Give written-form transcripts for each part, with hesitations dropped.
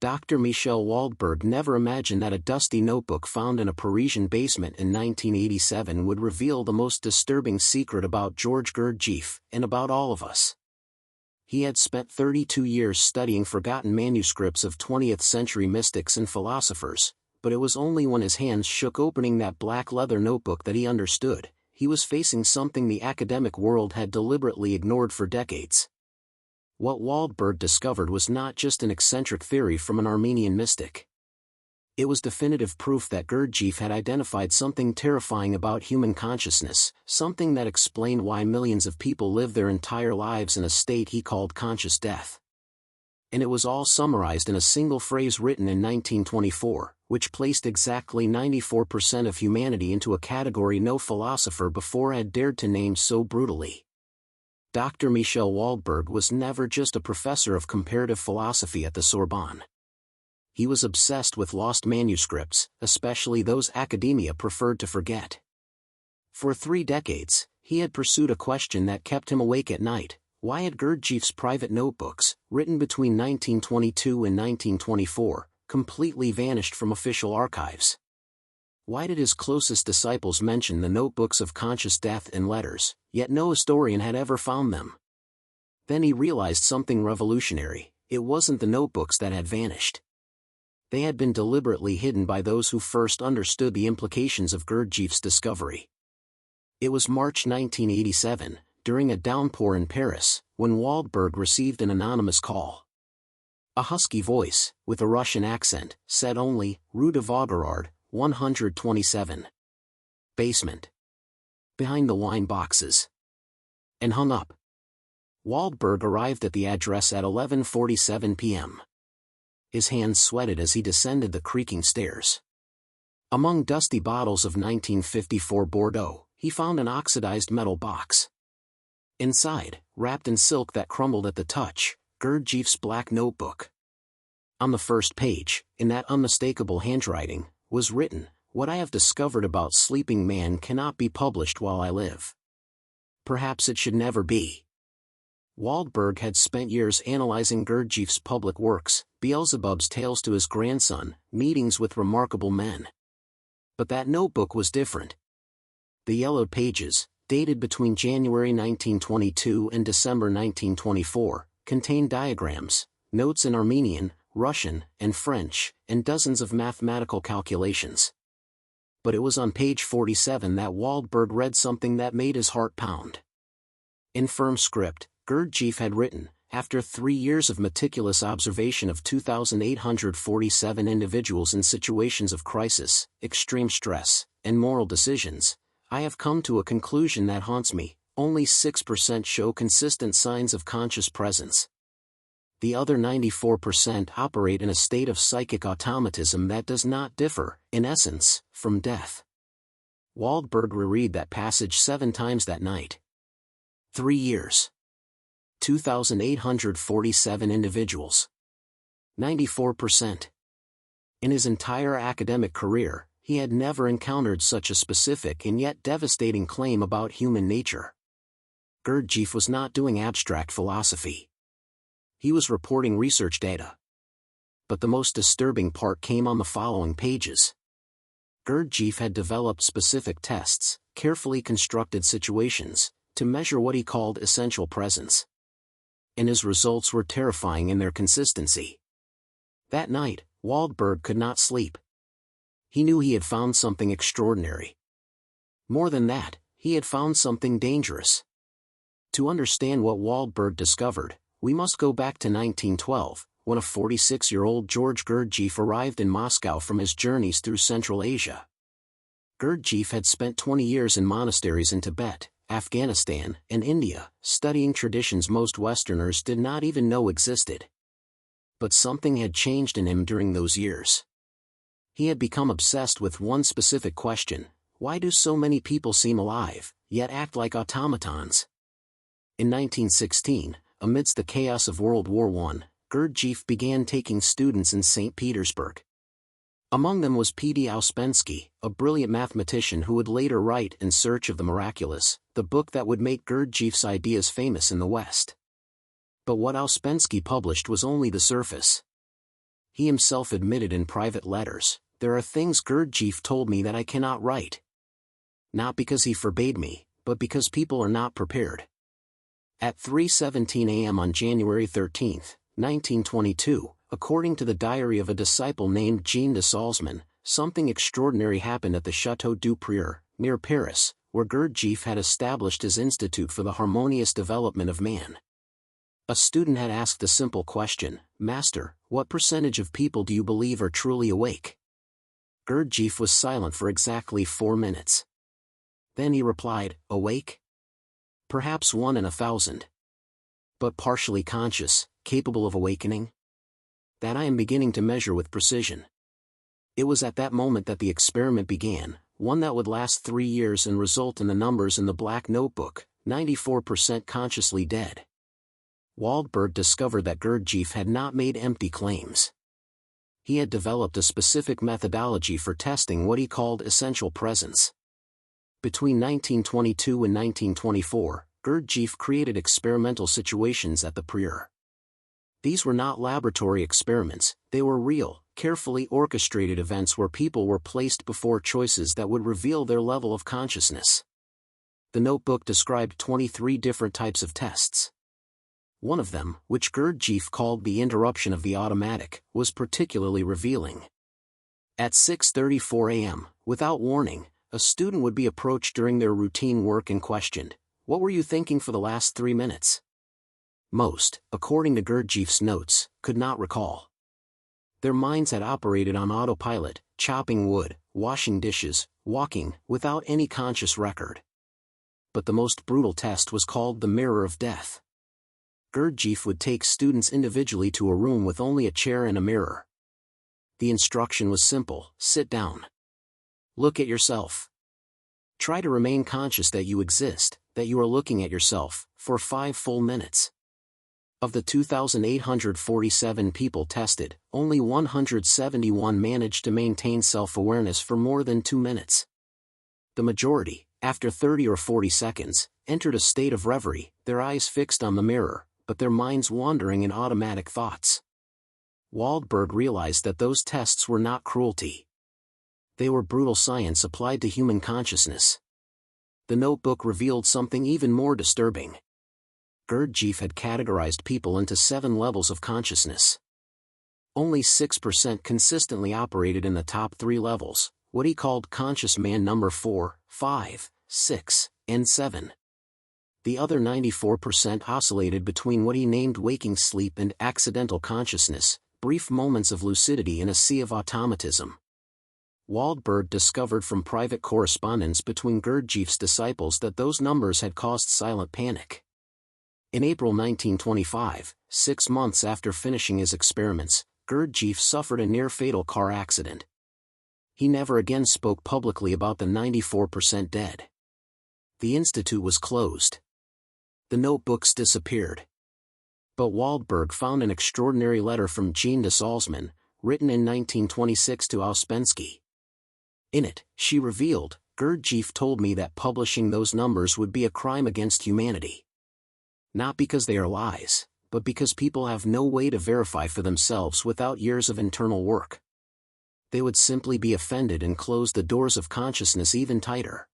Dr. Michel Waldberg never imagined that a dusty notebook found in a Parisian basement in 1987 would reveal the most disturbing secret about George Gurdjieff, and about all of us. He had spent 32 years studying forgotten manuscripts of 20th-century mystics and philosophers, but it was only when his hands shook opening that black leather notebook that he understood. He was facing something the academic world had deliberately ignored for decades. What Waldberg discovered was not just an eccentric theory from an Armenian mystic. It was definitive proof that Gurdjieff had identified something terrifying about human consciousness, something that explained why millions of people live their entire lives in a state he called conscious death. And it was all summarized in a single phrase written in 1924, which placed exactly 94% of humanity into a category no philosopher before had dared to name so brutally. Dr. Michel Waldberg was never just a professor of comparative philosophy at the Sorbonne. He was obsessed with lost manuscripts, especially those academia preferred to forget. For 3 decades, he had pursued a question that kept him awake at night: why had Gurdjieff's private notebooks, written between 1922 and 1924, completely vanished from official archives? Why did his closest disciples mention the notebooks of conscious death in letters, yet no historian had ever found them? Then he realized something revolutionary: it wasn't the notebooks that had vanished. They had been deliberately hidden by those who first understood the implications of Gurdjieff's discovery. It was March 1987, during a downpour in Paris, when Waldberg received an anonymous call. A husky voice, with a Russian accent, said only, "Rue de Vaugirard, 127. Basement. Behind the wine boxes." And hung up. Waldberg arrived at the address at 11:47 p.m. His hands sweated as he descended the creaking stairs. Among dusty bottles of 1954 Bordeaux, he found an oxidized metal box. Inside, wrapped in silk that crumbled at the touch, Gurdjieff's black notebook. On the first page, in that unmistakable handwriting, was written, "What I have discovered about sleeping man cannot be published while I live. Perhaps it should never be." Waldberg had spent years analyzing Gurdjieff's public works, Beelzebub's Tales to His Grandson, Meetings with Remarkable Men. But that notebook was different. The yellowed pages, dated between January 1922 and December 1924, contained diagrams, notes in Armenian, Russian, and French, and dozens of mathematical calculations. But it was on page 47 that Waldberg read something that made his heart pound. In firm script, Gurdjieff had written, "After 3 years of meticulous observation of 2,847 individuals in situations of crisis, extreme stress, and moral decisions, I have come to a conclusion that haunts me: only 6% show consistent signs of conscious presence. The other 94% operate in a state of psychic automatism that does not differ, in essence, from death." Waldberg reread that passage 7 times that night. 3 years. 2,847 individuals. 94%. In his entire academic career, he had never encountered such a specific and yet devastating claim about human nature. Gurdjieff was not doing abstract philosophy. He was reporting research data. But the most disturbing part came on the following pages. Gurdjieff had developed specific tests, carefully constructed situations, to measure what he called essential presence. And his results were terrifying in their consistency. That night, Waldberg could not sleep. He knew he had found something extraordinary. More than that, he had found something dangerous. To understand what Waldberg discovered, we must go back to 1912, when a 46-year-old George Gurdjieff arrived in Moscow from his journeys through Central Asia. Gurdjieff had spent 20 years in monasteries in Tibet, Afghanistan, and India, studying traditions most Westerners did not even know existed. But something had changed in him during those years. He had become obsessed with one specific question: why do so many people seem alive, yet act like automatons? In 1916, amidst the chaos of World War I, Gurdjieff began taking students in St. Petersburg. Among them was P.D. Ouspensky, a brilliant mathematician who would later write In Search of the Miraculous, the book that would make Gurdjieff's ideas famous in the West. But what Ouspensky published was only the surface. He himself admitted in private letters, "There are things Gurdjieff told me that I cannot write. Not because he forbade me, but because people are not prepared." At 3:17 a.m. on January 13, 1922, according to the diary of a disciple named Jean de Salzmann, something extraordinary happened at the Château du Prieur, near Paris, where Gurdjieff had established his Institute for the Harmonious Development of Man. A student had asked the simple question, "Master, what percentage of people do you believe are truly awake?" Gurdjieff was silent for exactly 4 minutes. Then he replied, "Awake? Perhaps 1 in 1,000. But partially conscious, capable of awakening? That I am beginning to measure with precision." It was at that moment that the experiment began, one that would last 3 years and result in the numbers in the black notebook, 94% consciously dead. Waldberg discovered that Gurdjieff had not made empty claims. He had developed a specific methodology for testing what he called essential presence. Between 1922 and 1924, Gurdjieff created experimental situations at the Prieur. These were not laboratory experiments, they were real, carefully orchestrated events where people were placed before choices that would reveal their level of consciousness. The notebook described 23 different types of tests. One of them, which Gurdjieff called the interruption of the automatic, was particularly revealing. At 6:34 a.m., without warning, a student would be approached during their routine work and questioned, "What were you thinking for the last 3 minutes?" Most, according to Gurdjieff's notes, could not recall. Their minds had operated on autopilot, chopping wood, washing dishes, walking, without any conscious record. But the most brutal test was called the mirror of death. Gurdjieff would take students individually to a room with only a chair and a mirror. The instruction was simple: sit down. Look at yourself. Try to remain conscious that you exist, that you are looking at yourself, for 5 full minutes. Of the 2,847 people tested, only 171 managed to maintain self-awareness for more than 2 minutes. The majority, after 30 or 40 seconds, entered a state of reverie, their eyes fixed on the mirror, but their minds wandering in automatic thoughts. Waldberg realized that those tests were not cruelty. They were brutal science applied to human consciousness. The notebook revealed something even more disturbing. Gurdjieff had categorized people into 7 levels of consciousness. Only 6% consistently operated in the top 3 levels, what he called conscious man number 4, 5, 6, and 7. The other 94% oscillated between what he named waking sleep and accidental consciousness, brief moments of lucidity in a sea of automatism. Waldberg discovered from private correspondence between Gurdjieff's disciples that those numbers had caused silent panic. In April 1925, 6 months after finishing his experiments, Gurdjieff suffered a near-fatal car accident. He never again spoke publicly about the 94% dead. The institute was closed. The notebooks disappeared. But Waldberg found an extraordinary letter from Jean de Salzmann, written in 1926 to Ouspensky. In it, she revealed, "Gurdjieff told me that publishing those numbers would be a crime against humanity. Not because they are lies, but because people have no way to verify for themselves without years of internal work. They would simply be offended and close the doors of consciousness even tighter."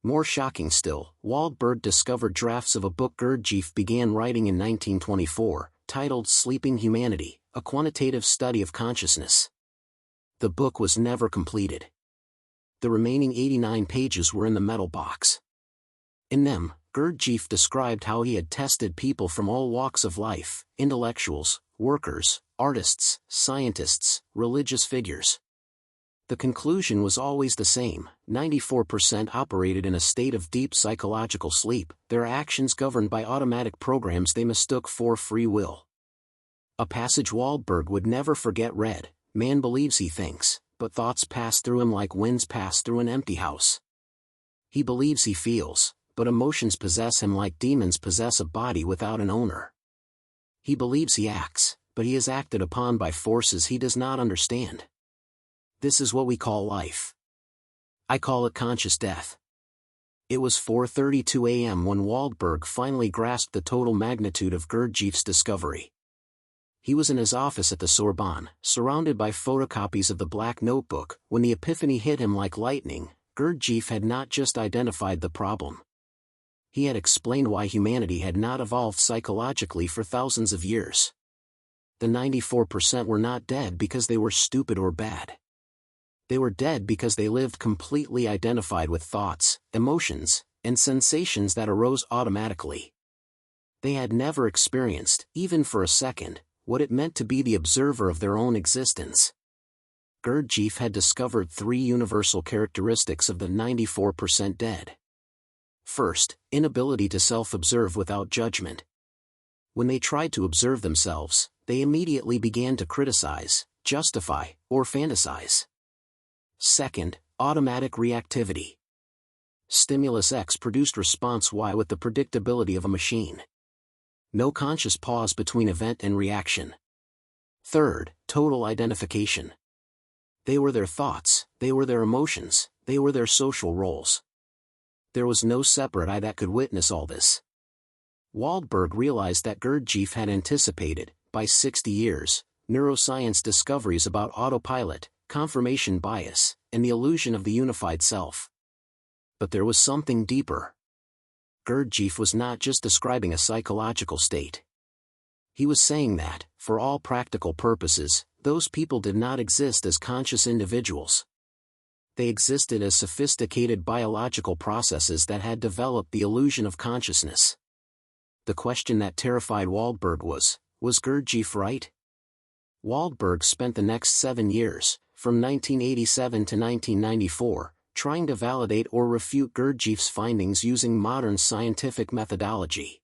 More shocking still, Waldberg discovered drafts of a book Gurdjieff began writing in 1924, titled Sleeping Humanity, a quantitative study of consciousness. The book was never completed. The remaining 89 pages were in the metal box. In them, Gurdjieff described how he had tested people from all walks of life, intellectuals, workers, artists, scientists, religious figures. The conclusion was always the same: 94% operated in a state of deep psychological sleep, their actions governed by automatic programs they mistook for free will. A passage Waldberg would never forget read, "Man believes he thinks, but thoughts pass through him like winds pass through an empty house. He believes he feels, but emotions possess him like demons possess a body without an owner. He believes he acts, but he is acted upon by forces he does not understand. This is what we call life. I call it conscious death." It was 4:32 a.m. when Waldberg finally grasped the total magnitude of Gurdjieff's discovery. He was in his office at the Sorbonne, surrounded by photocopies of the Black Notebook, when the epiphany hit him like lightning. Gurdjieff had not just identified the problem. He had explained why humanity had not evolved psychologically for thousands of years. The 94% were not dead because they were stupid or bad. They were dead because they lived completely identified with thoughts, emotions, and sensations that arose automatically. They had never experienced, even for a second, what it meant to be the observer of their own existence. Gurdjieff had discovered 3 universal characteristics of the 94% dead. First, inability to self-observe without judgment. When they tried to observe themselves, they immediately began to criticize, justify, or fantasize. Second, automatic reactivity. Stimulus X produced response Y with the predictability of a machine. No conscious pause between event and reaction. Third, total identification. They were their thoughts, they were their emotions, they were their social roles. There was no separate I that could witness all this. Waldberg realized that Gurdjieff had anticipated, by 60 years, neuroscience discoveries about autopilot, confirmation bias, and the illusion of the unified self. But there was something deeper. Gurdjieff was not just describing a psychological state. He was saying that, for all practical purposes, those people did not exist as conscious individuals. They existed as sophisticated biological processes that had developed the illusion of consciousness. The question that terrified Waldberg was Gurdjieff right? Waldberg spent the next 7 years, from 1987 to 1994, trying to validate or refute Gurdjieff's findings using modern scientific methodology.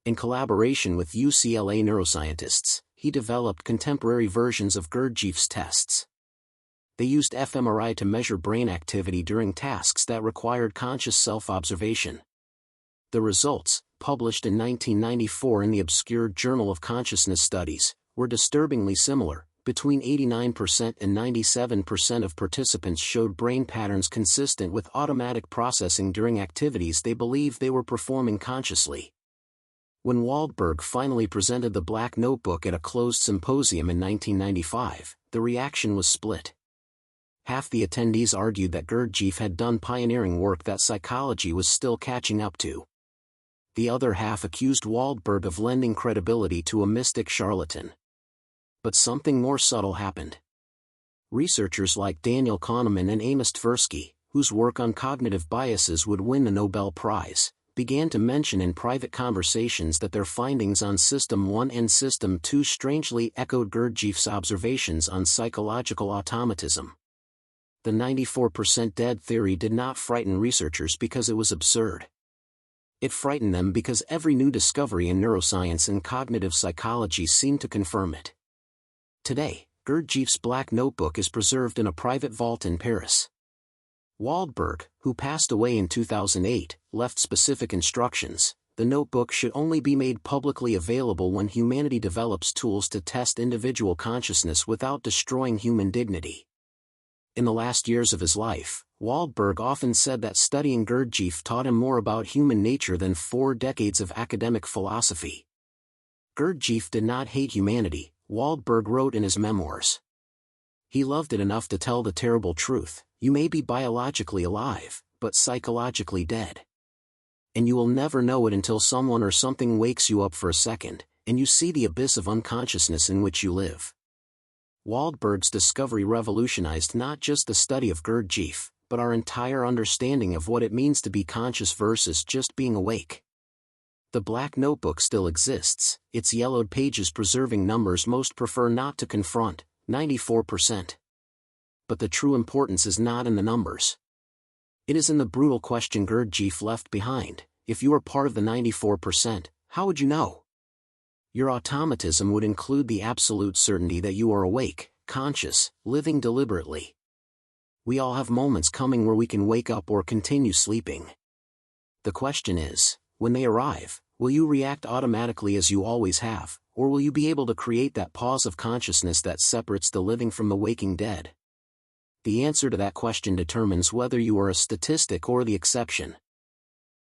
In collaboration with UCLA neuroscientists, he developed contemporary versions of Gurdjieff's tests. They used fMRI to measure brain activity during tasks that required conscious self-observation. The results, published in 1994 in the obscure Journal of Consciousness Studies, were disturbingly similar. Between 89% and 97% of participants showed brain patterns consistent with automatic processing during activities they believed they were performing consciously. When Waldberg finally presented the Black Notebook at a closed symposium in 1995, the reaction was split. Half the attendees argued that Gurdjieff had done pioneering work that psychology was still catching up to. The other half accused Waldberg of lending credibility to a mystic charlatan. But something more subtle happened. Researchers like Daniel Kahneman and Amos Tversky, whose work on cognitive biases would win the Nobel Prize, began to mention in private conversations that their findings on System 1 and System 2 strangely echoed Gurdjieff's observations on psychological automatism. The 94% dead theory did not frighten researchers because it was absurd. It frightened them because every new discovery in neuroscience and cognitive psychology seemed to confirm it. Today, Gurdjieff's Black Notebook is preserved in a private vault in Paris. Waldberg, who passed away in 2008, left specific instructions. The notebook should only be made publicly available when humanity develops tools to test individual consciousness without destroying human dignity. In the last years of his life, Waldberg often said that studying Gurdjieff taught him more about human nature than 4 decades of academic philosophy. Gurdjieff did not hate humanity, Waldberg wrote in his memoirs. He loved it enough to tell the terrible truth: you may be biologically alive, but psychologically dead. And you will never know it until someone or something wakes you up for a second, and you see the abyss of unconsciousness in which you live. Waldberg's discovery revolutionized not just the study of Gurdjieff, but our entire understanding of what it means to be conscious versus just being awake. The Black Notebook still exists, its yellowed pages preserving numbers most prefer not to confront, 94%. But the true importance is not in the numbers. It is in the brutal question Gurdjieff left behind: if you are part of the 94%, how would you know? Your automatism would include the absolute certainty that you are awake, conscious, living deliberately. We all have moments coming where we can wake up or continue sleeping. The question is, when they arrive, will you react automatically as you always have, or will you be able to create that pause of consciousness that separates the living from the waking dead? The answer to that question determines whether you are a statistic or the exception.